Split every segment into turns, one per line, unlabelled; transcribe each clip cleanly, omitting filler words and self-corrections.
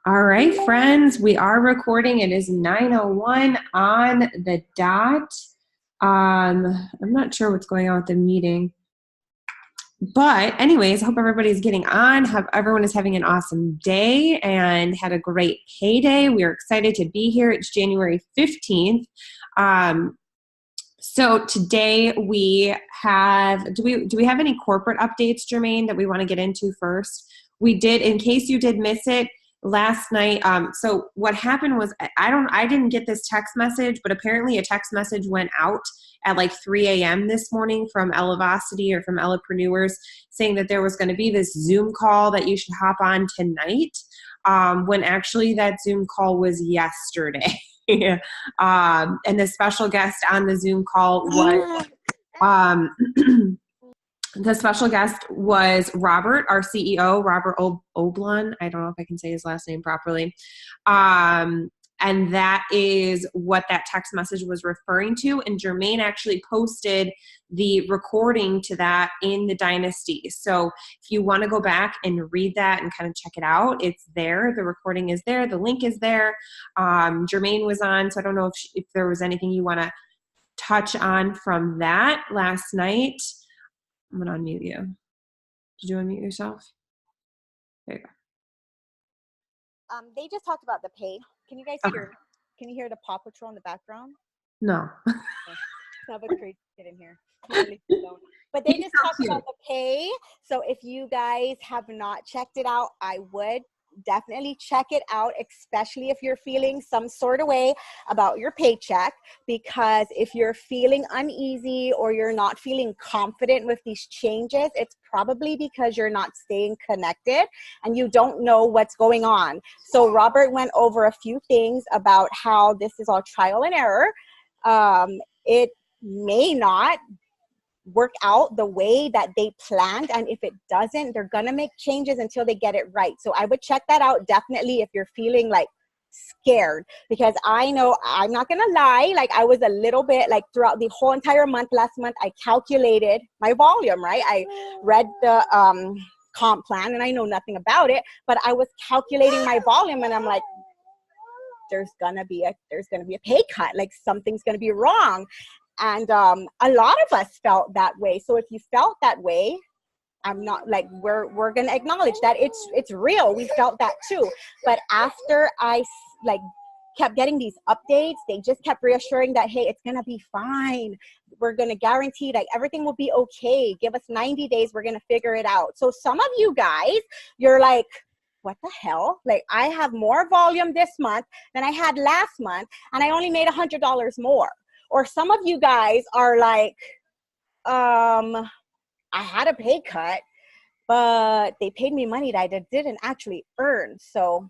All right, friends, we are recording. It is 9:01 on the dot. I'm not sure what's going on with the meeting. But anyways, I hope everybody's getting on. Hope everyone is having an awesome day and had a great payday. We are excited to be here. It's January 15th. So today we have, do we have any corporate updates, Jermaine, that we want to get into first? We did, in case you did miss it, last night. So what happened was I didn't get this text message, but apparently a text message went out at like 3 a.m. this morning from Elevacity or from Ellepreneurs saying that there was going to be this Zoom call that you should hop on tonight, when actually that Zoom call was yesterday. And the special guest on the Zoom call was the special guest was Robert, our CEO, Robert Oblon. I don't know if I can say his last name properly. And that is what that text message was referring to. And Jermaine actually posted the recording to that in the Dynasty. So if you want to go back and read that and kind of check it out, it's there. The recording is there. The link is there. Jermaine was on, so I don't know if there was anything you want to touch on from that last night. I'm going to unmute you. Did you unmute yourself? There you go.
They just talked about the pay. Can you guys hear? Can you hear the Paw Patrol in the background?
No.
Have a crazy kid in here. But they just talked about the pay. So if you guys have not checked it out, I would definitely check it out, especially if you're feeling some sort of way about your paycheck, because if you're feeling uneasy or you're not feeling confident with these changes, it's probably because you're not staying connected and you don't know what's going on. So Robert went over a few things about how this is all trial and error. It may not work out the way that they planned, and if it doesn't, they're gonna make changes until they get it right. So I would check that out definitely if you're feeling like scared, because I know, I'm not gonna lie, like I was a little bit like throughout the whole entire month last month, I calculated my volume, right? I read the comp plan and I know nothing about it, but I was calculating my volume and I'm like, there's gonna be a pay cut, like something's gonna be wrong. And a lot of us felt that way. So if you felt that way, I'm not like, we're going to acknowledge that it's real. We felt that too. But after I like kept getting these updates, they just kept reassuring that, hey, it's going to be fine. We're going to guarantee like everything will be okay. Give us 90 days. We're going to figure it out. So some of you guys, you're like, what the hell? Like I have more volume this month than I had last month, and I only made $100 more. Or some of you guys are like, I had a pay cut, but they paid me money that I didn't actually earn. So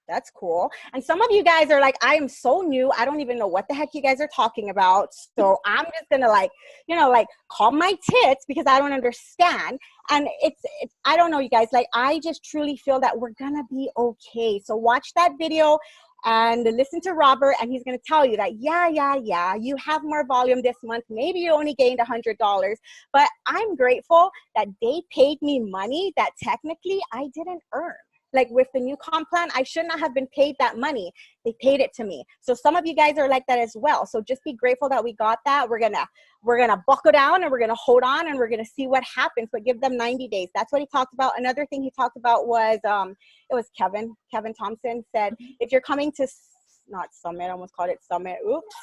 that's cool. And some of you guys are like, I am so new. I don't even know what the heck you guys are talking about. So I'm just going to like, like calm my tits because I don't understand. And it's, I don't know, you guys, like, I just truly feel that we're going to be okay. So watch that video and listen to Robert, and he's going to tell you that, yeah, you have more volume this month. Maybe you only gained $100, but I'm grateful that they paid me money that technically I didn't earn. Like with the new comp plan, I should not have been paid that money. They paid it to me. So some of you guys are like that as well. So just be grateful that we got that. We're gonna buckle down and we're gonna hold on and we're gonna see what happens. But give them 90 days. That's what he talked about. Another thing he talked about was it was Kevin Thompson said, if you're coming to not Summit, I almost called it Summit. Oops.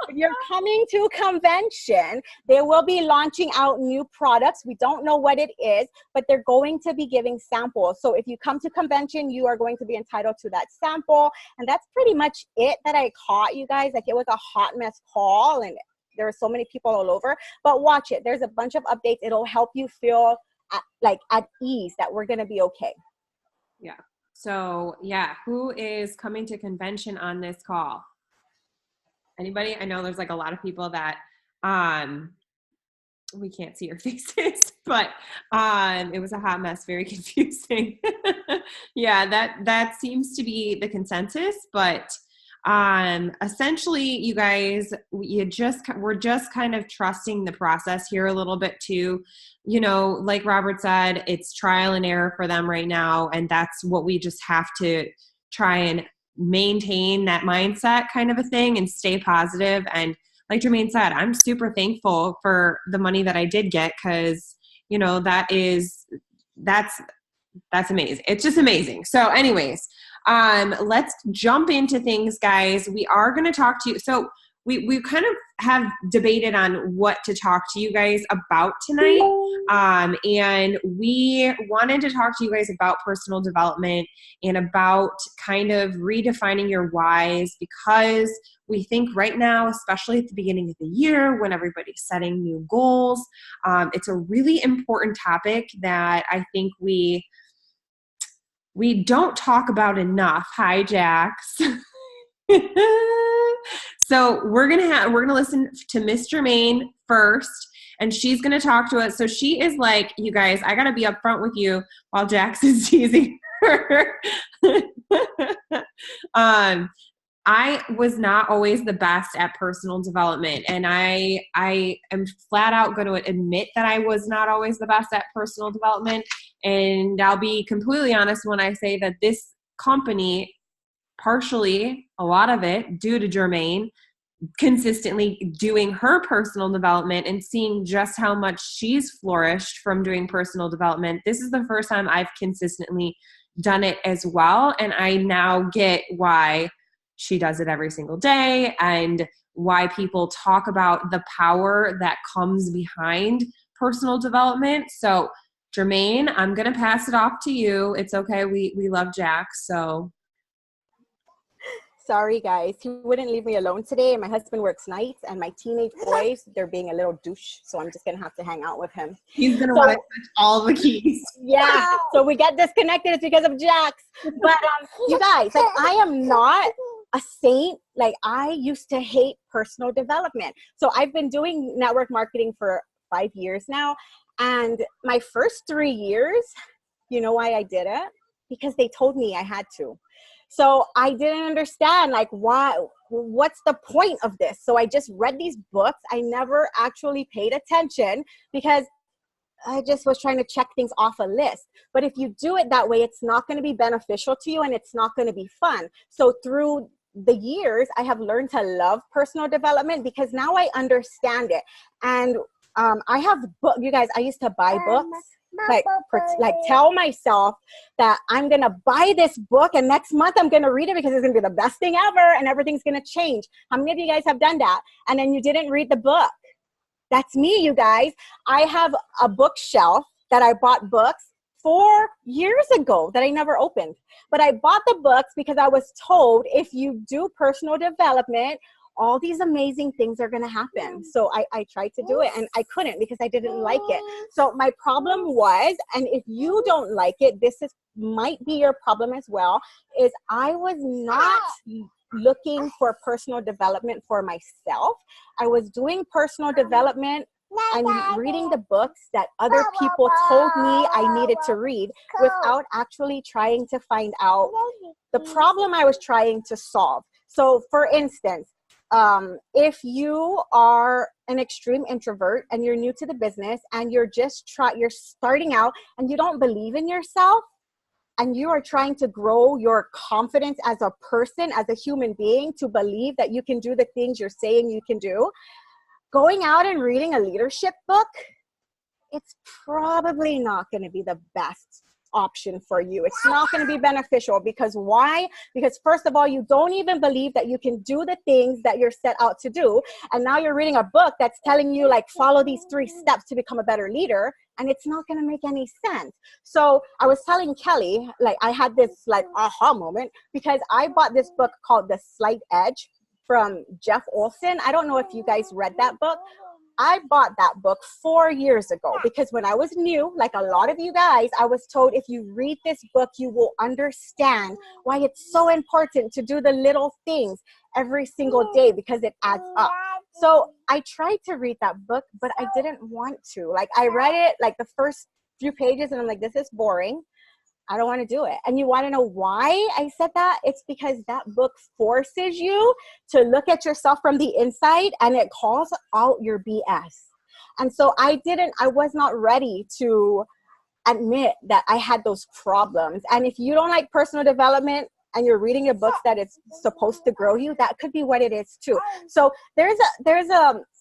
If you're coming to convention, they will be launching out new products. We don't know what it is, but they're going to be giving samples. So if you come to convention, you are going to be entitled to that sample. And that's pretty much it that I caught, you guys. Like it was a hot mess call and there were so many people all over. But watch it. There's a bunch of updates. It'll help you feel at ease that we're going to be okay.
Yeah. So yeah, who is coming to convention on this call? Anybody? I know there's like a lot of people that we can't see your faces, but it was a hot mess, very confusing. Yeah, that seems to be the consensus, but Essentially, you guys, we're just kind of trusting the process here a little bit too. You know, like Robert said, it's trial and error for them right now. And that's what we just have to try and maintain, that mindset kind of a thing, and stay positive. And like Jermaine said, I'm super thankful for the money that I did get, because, you know, that's amazing. It's just amazing. So anyways, let's jump into things, guys. We are going to talk to you. So we kind of have debated on what to talk to you guys about tonight. And we wanted to talk to you guys about personal development and about kind of redefining your whys, because we think right now, especially at the beginning of the year when everybody's setting new goals, it's a really important topic that I think we don't talk about enough. Hi, Jax. So we're gonna listen to Miss Jermaine first, and she's gonna talk to us. So she is like, you guys, I gotta be upfront with you while Jax is teasing her. I was not always the best at personal development, and I am flat out going to admit that I was not always the best at personal development. And I'll be completely honest when I say that this company, partially, a lot of it due to Jermaine, consistently doing her personal development and seeing just how much she's flourished from doing personal development. This is the first time I've consistently done it as well. And I now get why she does it every single day, and why people talk about the power that comes behind personal development. So Jermaine, I'm going to pass it off to you. It's okay. We love Jack. So.
Sorry, guys. He wouldn't leave me alone today. And my husband works nights, and my teenage boys, they're being a little douche. So I'm just going to have to hang out with him.
He's going to want to touch all the keys.
Yeah. So we get disconnected. It's because of Jax. But you guys, like, I am not a saint. Like, I used to hate personal development. So I've been doing network marketing for 5 years now. And my first 3 years, you know why I did it? Because they told me I had to. So I didn't understand, like, what's the point of this? So I just read these books. I never actually paid attention because I just was trying to check things off a list. But if you do it that way, it's not going to be beneficial to you, and it's not going to be fun. So through the years, I have learned to love personal development because now I understand it. And I have books. You guys, I used to buy books. Like tell myself that I'm going to buy this book, and next month I'm going to read it because it's going to be the best thing ever and everything's going to change. How many of you guys have done that? And then you didn't read the book. That's me, you guys. I have a bookshelf that I bought books 4 years ago that I never opened. But I bought the books because I was told if you do personal development, all these amazing things are going to happen. So I tried to do it, and I couldn't because I didn't like it. So my problem was, and if you don't like it, might be your problem as well, is I was not looking for personal development for myself. I was doing personal development and reading the books that other people told me I needed to read without actually trying to find out the problem I was trying to solve. So for instance, if you are an extreme introvert and you're new to the business and you're starting out and you don't believe in yourself and you are trying to grow your confidence as a person, as a human being, to believe that you can do the things you're saying you can do, going out and reading a leadership book, it's probably not going to be the best option for you. It's not going to be beneficial. Because why? Because first of all, you don't even believe that you can do the things that you're set out to do. And now you're reading a book that's telling you, like, follow these 3 steps to become a better leader. And it's not going to make any sense. So I was telling Kelly, like, I had this like aha moment because I bought this book called The Slight Edge from Jeff Olson. I don't know if you guys read that book. I bought that book 4 years ago because when I was new, like a lot of you guys, I was told if you read this book, you will understand why it's so important to do the little things every single day because it adds up. So I tried to read that book, but I didn't want to. Like, I read it like the first few pages and I'm like, this is boring. I don't want to do it. And you want to know why I said that? It's because that book forces you to look at yourself from the inside, and it calls out your BS. And so I was not ready to admit that I had those problems. And if you don't like personal development and you're reading a book that it's supposed to grow you, that could be what it is too. So there's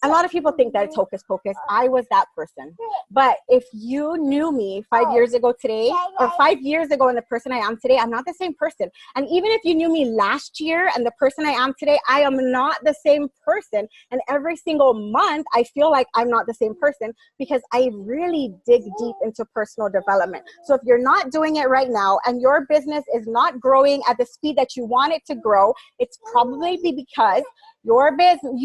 a lot of people think that it's hocus pocus. I was that person. But if you knew me 5 years ago today, or 5 years ago and the person I am today, I'm not the same person. And even if you knew me last year and the person I am today, I am not the same person. And every single month, I feel like I'm not the same person because I really dig deep into personal development. So if you're not doing it right now and your business is not growing at the speed that you want it to grow, it's probably because your business,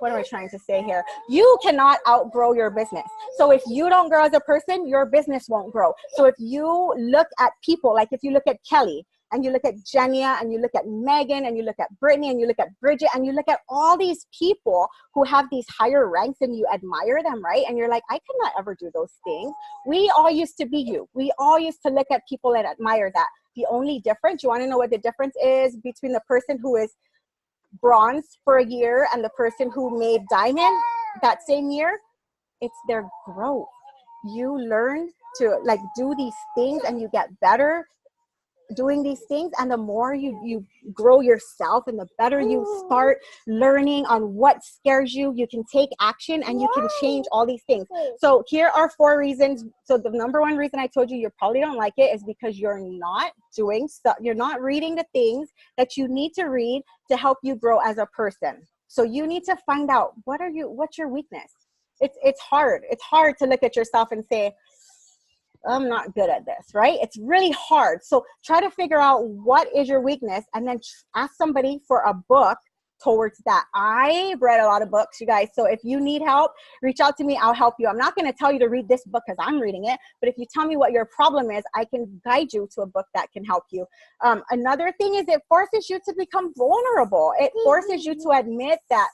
what am I trying to say here? You cannot outgrow your business. So if you don't grow as a person, your business won't grow. So if you look at people, like if you look at Kelly, and you look at Jenia, and you look at Megan, and you look at Brittany, and you look at Bridget, and you look at all these people who have these higher ranks and you admire them, right? And you're like, I could not ever do those things. We all used to be you. We all used to look at people and admire that. The only difference, you want to know what the difference is between the person who is bronze for a year and the person who made diamond that same year? It's their growth. You learn to like do these things and you get better doing these things, and the more you grow yourself and the better you start learning on what scares you, you can take action and you can change all these things. So here are 4 reasons. So the number 1 reason I told you probably don't like it is because you're not doing stuff, you're not reading the things that you need to read to help you grow as a person. So you need to find out what's your weakness. It's hard to look at yourself and say, I'm not good at this, right? It's really hard. So try to figure out what is your weakness and then ask somebody for a book towards that. I've read a lot of books, you guys. So if you need help, reach out to me. I'll help you. I'm not going to tell you to read this book because I'm reading it. But if you tell me what your problem is, I can guide you to a book that can help you. Another thing is it forces you to become vulnerable. It forces you to admit that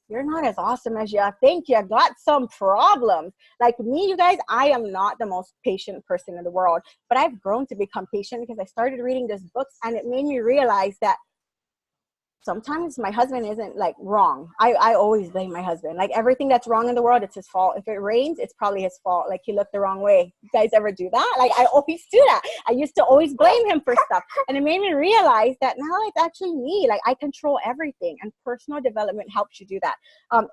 you're not as awesome as you think. You got some problems. Like me, you guys, I am not the most patient person in the world, but I've grown to become patient because I started reading these books and it made me realize that sometimes my husband isn't like wrong. I always blame my husband. Like everything that's wrong in the world, it's his fault. If it rains, it's probably his fault. Like he looked the wrong way. You guys ever do that? Like I always do that. I used to always blame him for stuff. And it made me realize that now it's actually me. Like I control everything, and personal development helps you do that.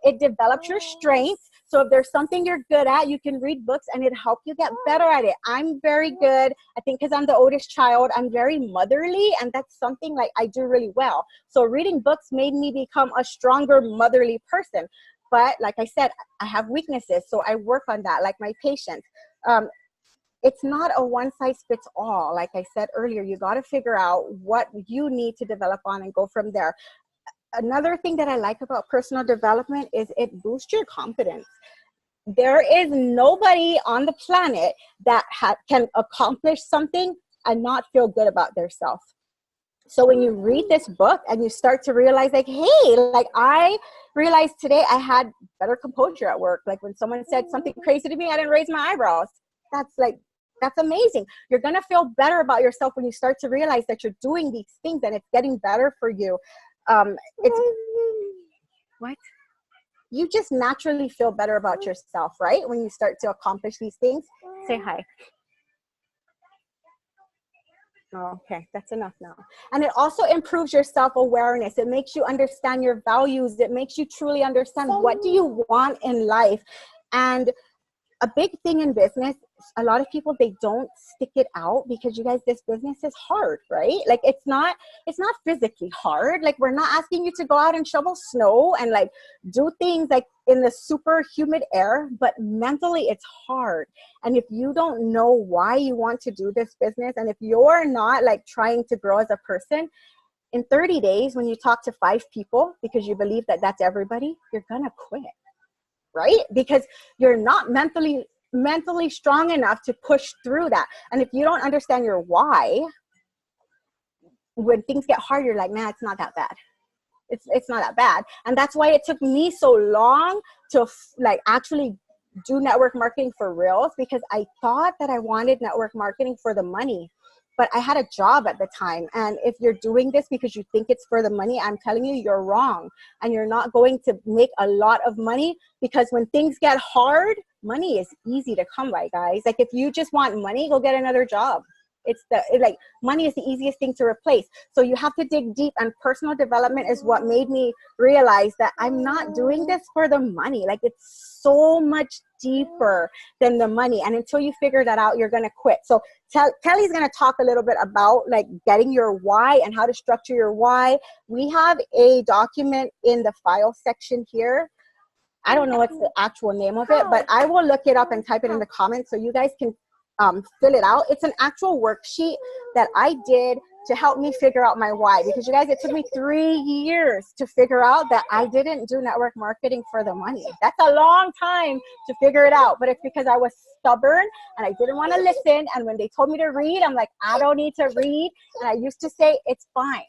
It develops your strengths. So if there's something you're good at, you can read books and it helps you get better at it. I'm very good. I think because I'm the oldest child, I'm very motherly, and that's something like I do really well. So reading books made me become a stronger motherly person. But like I said, I have weaknesses, so I work on that, like my patience. It's not a one size fits all. Like I said earlier, you got to figure out what you need to develop on and go from there. Another thing that I like about personal development is it boosts your confidence. There is nobody on the planet that can accomplish something and not feel good about themselves. So when you read this book and you start to realize like, hey, like I realized today I had better composure at work. Like when someone said something crazy to me, I didn't raise my eyebrows. That's amazing. You're going to feel better about yourself when you start to realize that you're doing these things and it's getting better for you. What? You just naturally feel better about yourself, right? When you start to accomplish these things. Say hi. Okay, that's enough now. And it also improves your self-awareness. It makes you understand your values. It makes you truly understand what do you want in life. And a big thing in business, a lot of people, they don't stick it out because you guys, this business is hard, right? Like it's not physically hard. Like we're not asking you to go out and shovel snow and like do things like in the super humid air, but mentally it's hard. And if you don't know why you want to do this business, and if you're not like trying to grow as a person, in 30 days, when you talk to 5 people because you believe that that's everybody, you're gonna quit. Right? Because you're not mentally strong enough to push through that. And if you don't understand your why, when things get hard, you're like, nah, it's not that bad. It's not that bad. And that's why it took me so long to like actually do network marketing for reals because I thought that I wanted network marketing for the money. But I had a job at the time. And if you're doing this because you think it's for the money, I'm telling you, you're wrong. And you're not going to make a lot of money, because when things get hard, money is easy to come by, guys. Like if you just want money, go get another job. Like money is the easiest thing to replace. So you have to dig deep, and personal development is what made me realize that I'm not doing this for the money. Like it's so much deeper than the money. And until you figure that out, you're going to quit. So Kelly's going to talk a little bit about like getting your why and how to structure your why. We have a document in the file section here. I don't know what's the actual name of it, but I will look it up and type it in the comments so you guys can fill it out. It's an actual worksheet that I did to help me figure out my why, because you guys, it took me 3 years to figure out that I didn't do network marketing for the money. That's a long time to figure it out, but it's because I was stubborn and I didn't want to listen. And when they told me to read, I'm like, I don't need to read. And I used to say, it's fine.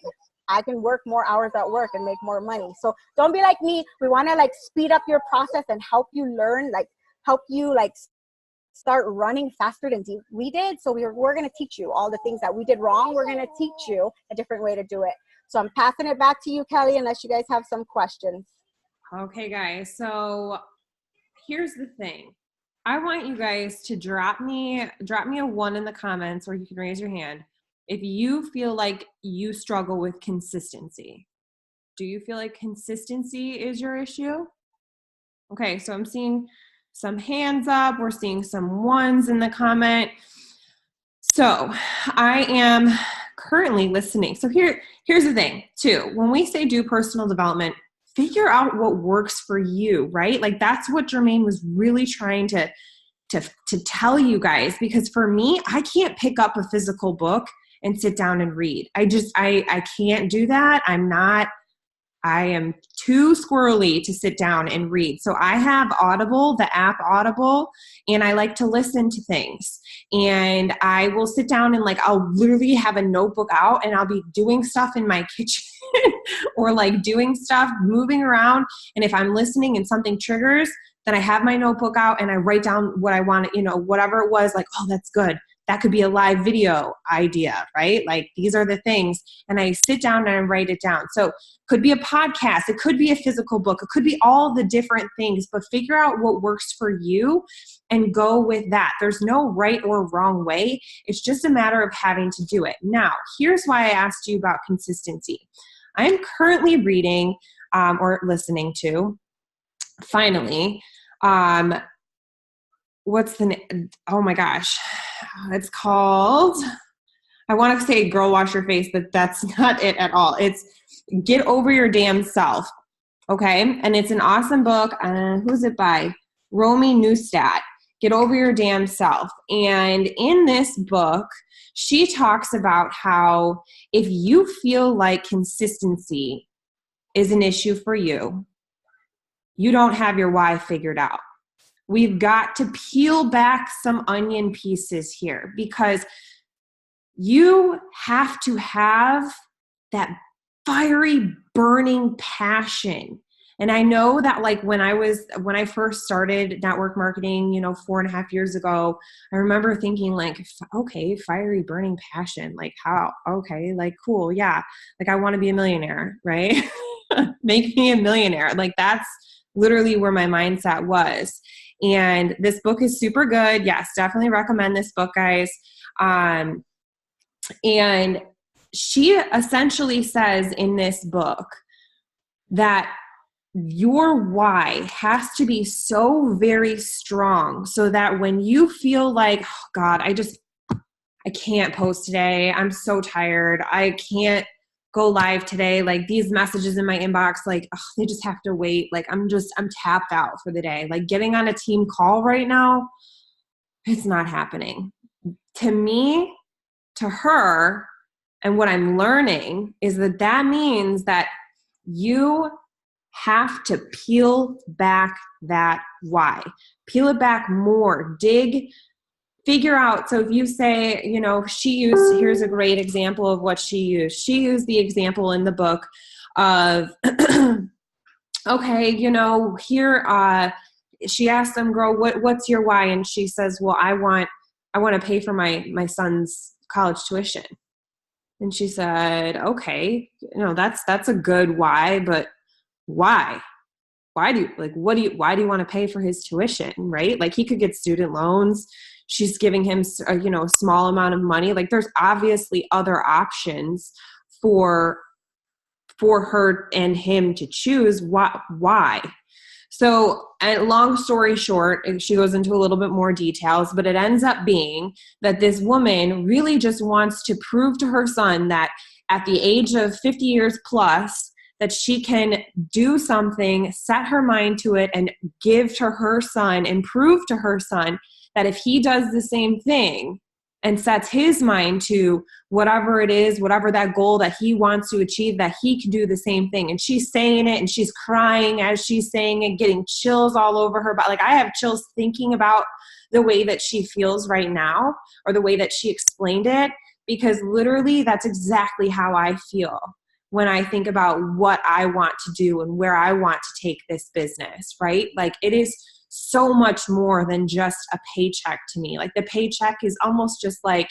I can work more hours at work and make more money. So don't be like me. We want to like speed up your process and help you learn, like help you like start running faster than we did. So we're going to teach you all the things that we did wrong. We're going to teach you a different way to do it. So I'm passing it back to you, Kelly, unless you guys have some questions.
Okay, guys. So here's the thing. I want you guys to drop me a 1 in the comments, or you can raise your hand if you feel like you struggle with consistency. Do you feel like consistency is your issue? Okay, so I'm seeing some hands up. We're seeing some 1s in the comment. So I am currently listening. So here's the thing too. When we say do personal development, figure out what works for you, right? Like that's what Jermaine was really trying to tell you guys, because for me, I can't pick up a physical book and sit down and read. I can't do that. I am too squirrely to sit down and read. So I have Audible, the app Audible, and I like to listen to things. And I will sit down and like, I'll literally have a notebook out and I'll be doing stuff in my kitchen or like doing stuff, moving around. And if I'm listening and something triggers, then I have my notebook out and I write down what I want, whatever it was, like, oh, that's good. That could be a live video idea, right? Like these are the things. And I sit down and I write it down. So it could be a podcast. It could be a physical book. It could be all the different things, but figure out what works for you and go with that. There's no right or wrong way. It's just a matter of having to do it. Now, here's why I asked you about consistency. I'm currently reading or listening to, finally, what's the name? Oh my gosh. It's called, I want to say Girl Wash Your Face, but that's not it at all. It's Get Over Your Damn Self. Okay. And it's an awesome book. Who's it by? Romy Neustadt. Get Over Your Damn Self. And in this book, she talks about how if you feel like consistency is an issue for you, you don't have your why figured out. We've got to peel back some onion pieces here, because you have to have that fiery, burning passion. And I know that like when I first started network marketing, 4.5 years ago, I remember thinking like, okay, fiery, burning passion. Like how? Okay, like cool. Yeah. Like I want to be a millionaire, right? Make me a millionaire. Like that's literally where my mindset was. And this book is super good. Yes, definitely recommend this book, guys. And she essentially says in this book that your why has to be so very strong so that when you feel like, oh God, I can't post today. I'm so tired. I can't go live today. Like these messages in my inbox, like they just have to wait. Like I'm tapped out for the day. Like getting on a team call right now, it's not happening. To me, to her, and what I'm learning is that means that you have to peel back that why. Peel it back more. Figure out. So if you say, here's a great example of what she used. She used the example in the book of, okay, here, she asked them, girl, what's your why? And she says, well, I want to pay for my son's college tuition. And she said, okay, that's a good why, but why? Why do you why do you want to pay for his tuition? Right? Like, he could get student loans. She's giving him a small amount of money. Like, there's obviously other options for her and him to choose. Why? So, and long story short, she goes into a little bit more details, but it ends up being that this woman really just wants to prove to her son that at the age of 50 years plus, that she can do something, set her mind to it, and give to her son and prove to her son that if he does the same thing and sets his mind to whatever it is, whatever that goal that he wants to achieve, that he can do the same thing. And she's saying it and she's crying as she's saying it, getting chills all over her. But like, I have chills thinking about the way that she feels right now, or the way that she explained it, because literally that's exactly how I feel when I think about what I want to do and where I want to take this business, right? Like, it is so much more than just a paycheck to me. Like, the paycheck is almost just like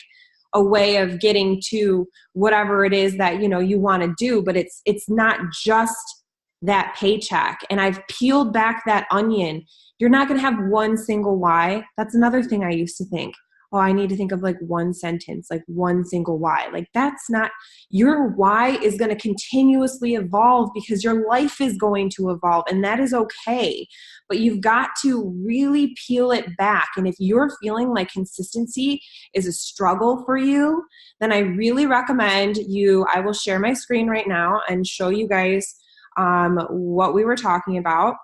a way of getting to whatever it is that, you want to do, but it's not just that paycheck. And I've peeled back that onion. You're not going to have one single why. That's another thing I used to think. Oh, I need to think of like one sentence, like one single why. Like, that's not, your why is going to continuously evolve because your life is going to evolve, and that is okay. But you've got to really peel it back. And if you're feeling like consistency is a struggle for you, then I really recommend I will share my screen right now and show you guys what we were talking about.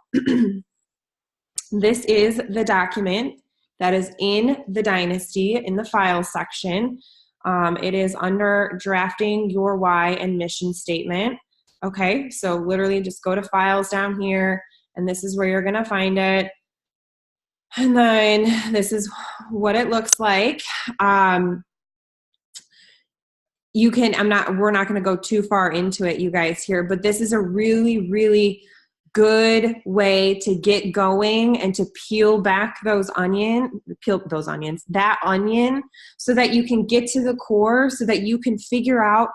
This is the document that is in the Dynasty in the files section. It is under drafting your why and mission statement. Okay, so literally just go to files down here, and this is where you're going to find it. And then this is what it looks like. We're not going to go too far into it, you guys, here, but this is a really, really good way to get going and to peel back that onion, so that you can get to the core, so that you can figure out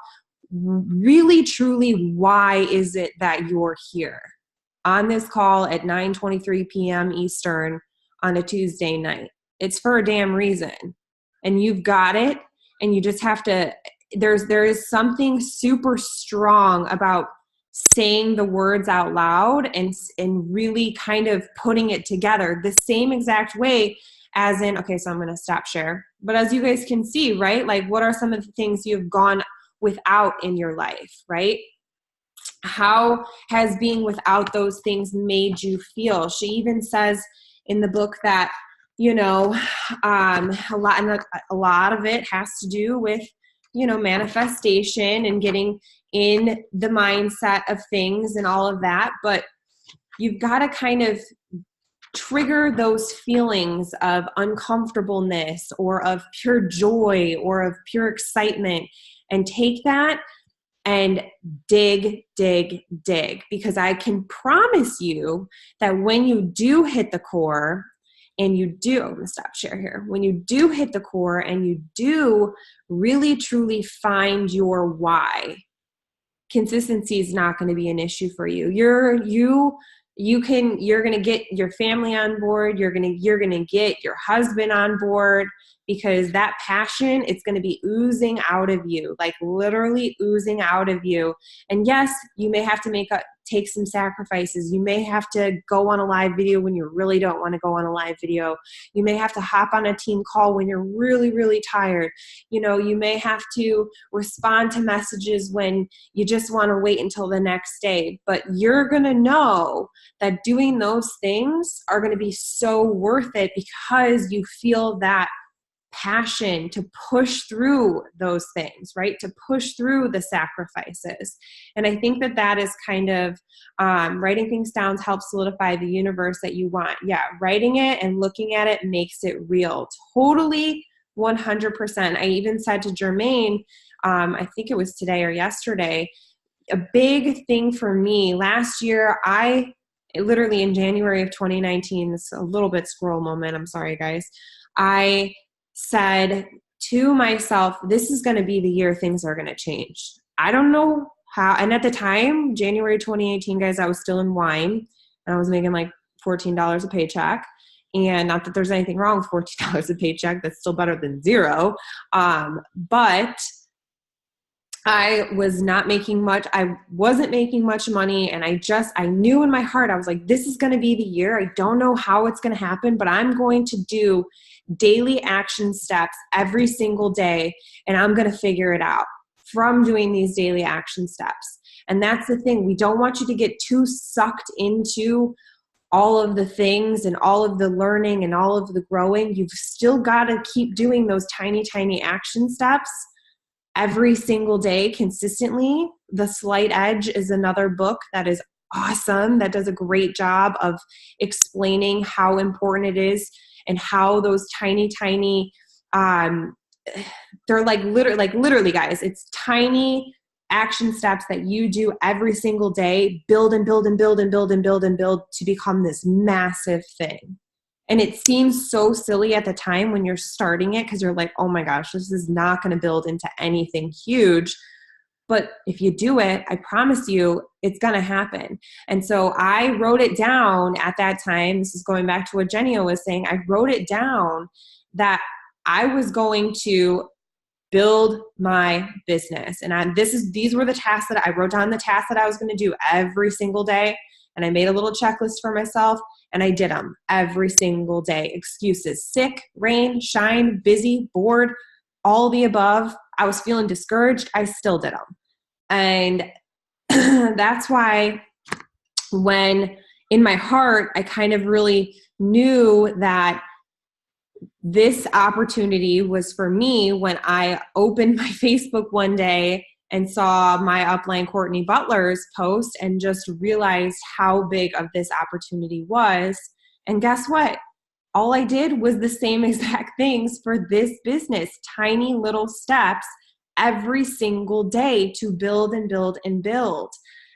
really, truly, why is it that you're here on this call at 9:23 p.m. Eastern on a Tuesday night. It's for a damn reason. And you've got it, and you just have to, there is something super strong about saying the words out loud and really kind of putting it together the same exact way as in, okay, so I'm going to stop share. But as you guys can see, right, like, what are some of the things you've gone without in your life, right? How has being without those things made you feel? She even says in the book that, a lot of it has to do with, manifestation and getting in the mindset of things and all of that. But you've got to kind of trigger those feelings of uncomfortableness or of pure joy or of pure excitement, and take that and dig, because I can promise you that when you do hit the core, and I'm going to stop share here. When you do hit the core and you do really, truly find your why, consistency is not going to be an issue for you. You're going to get your family on board. You're going to get your husband on board, because that passion, it's going to be oozing out of you, like literally oozing out of you. And yes, you may have to take some sacrifices. You may have to go on a live video when you really don't want to go on a live video. You may have to hop on a team call when you're really, really tired. You may have to respond to messages when you just want to wait until the next day. But you're going to know that doing those things are going to be so worth it, because you feel that passion to push through those things, right? To push through the sacrifices. And I think that is kind of, writing things down helps solidify the universe that you want. Yeah, writing it and looking at it makes it real. Totally 100%. I even said to Jermaine, I think it was today or yesterday, a big thing for me last year, I literally in January of 2019, it's a little bit squirrel moment. I'm sorry, guys. I said to myself, this is going to be the year things are going to change. I don't know how. And at the time, January 2018, guys, I was still in wine and I was making like $14 a paycheck. And not that there's anything wrong with $14 a paycheck. That's still better than zero. But I was not making much. I wasn't making much money. And I knew in my heart, I was like, this is going to be the year. I don't know how it's going to happen, but I'm going to do daily action steps every single day. And I'm going to figure it out from doing these daily action steps. And that's the thing. We don't want you to get too sucked into all of the things and all of the learning and all of the growing. You've still got to keep doing those tiny, tiny action steps every single day consistently. The Slight Edge is another book that is awesome, that does a great job of explaining how important it is and how those tiny, tiny, they're literally, guys, it's tiny action steps that you do every single day, build and build and build and build and build and build to become this massive thing. And it seems so silly at the time when you're starting it because you're like, oh my gosh, this is not going to build into anything huge. But if you do it, I promise you, it's going to happen. And so I wrote it down at that time. This is going back to what Jenny was saying. I wrote it down that I was going to build my business. And these were the tasks that I wrote down, the tasks that I was going to do every single day. And I made a little checklist for myself and I did them every single day. Excuses, sick, rain, shine, busy, bored, all the above. I was feeling discouraged. I still did them. And that's why when in my heart, I kind of really knew that this opportunity was for me when I opened my Facebook one day and saw my upline Courtney Butler's post and just realized how big of this opportunity was. And guess what? All I did was the same exact things for this business, tiny little steps every single day to build and build and build.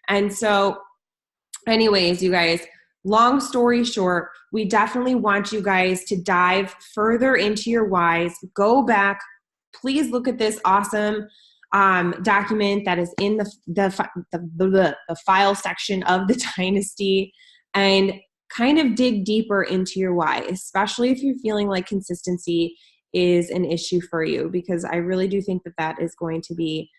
And so anyways, you guys, long story short, we definitely want you guys to dive further into your whys. Go back. Please look at this awesome document that is in the file section of the Dynasty and kind of dig deeper into your why, especially if you're feeling like consistency is an issue for you, because I really do think that is going to be,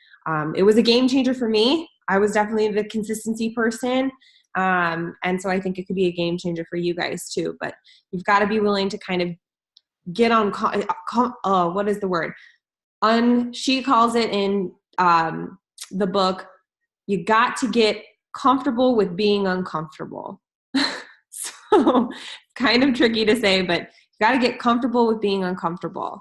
it was a game changer for me. I was definitely the consistency person. And so I think it could be a game changer for you guys too, but you've got to be willing to kind of get on, what is the word? She calls it in the book, you got to get comfortable with being uncomfortable. So kind of tricky to say, but you got to get comfortable with being uncomfortable.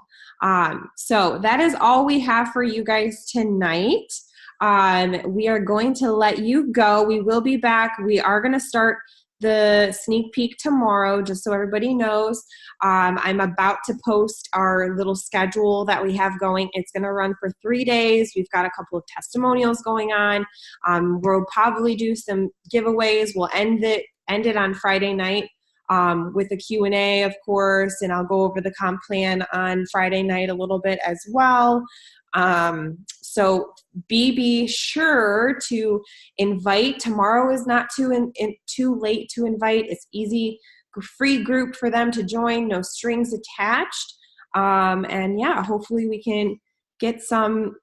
So that is all we have for you guys tonight. We are going to let you go. We will be back. We are going to start the sneak peek tomorrow, just so everybody knows. I'm about to post our little schedule that we have going. It's going to run for 3 days. We've got a couple of testimonials going on. We'll probably do some giveaways. We'll end it on Friday night with a Q&A, of course, and I'll go over the comp plan on Friday night a little bit as well. So be sure to invite. Tomorrow is not too late to invite. It's easy, free group for them to join, no strings attached. And yeah, hopefully we can get some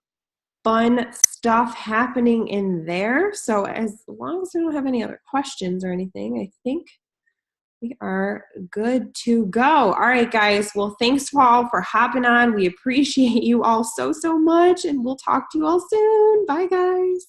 fun stuff happening in there. So as long as we don't have any other questions or anything, I think we are good to go. All right, guys. Well, thanks all for hopping on. We appreciate you all so much, and we'll talk to you all soon. Bye, guys.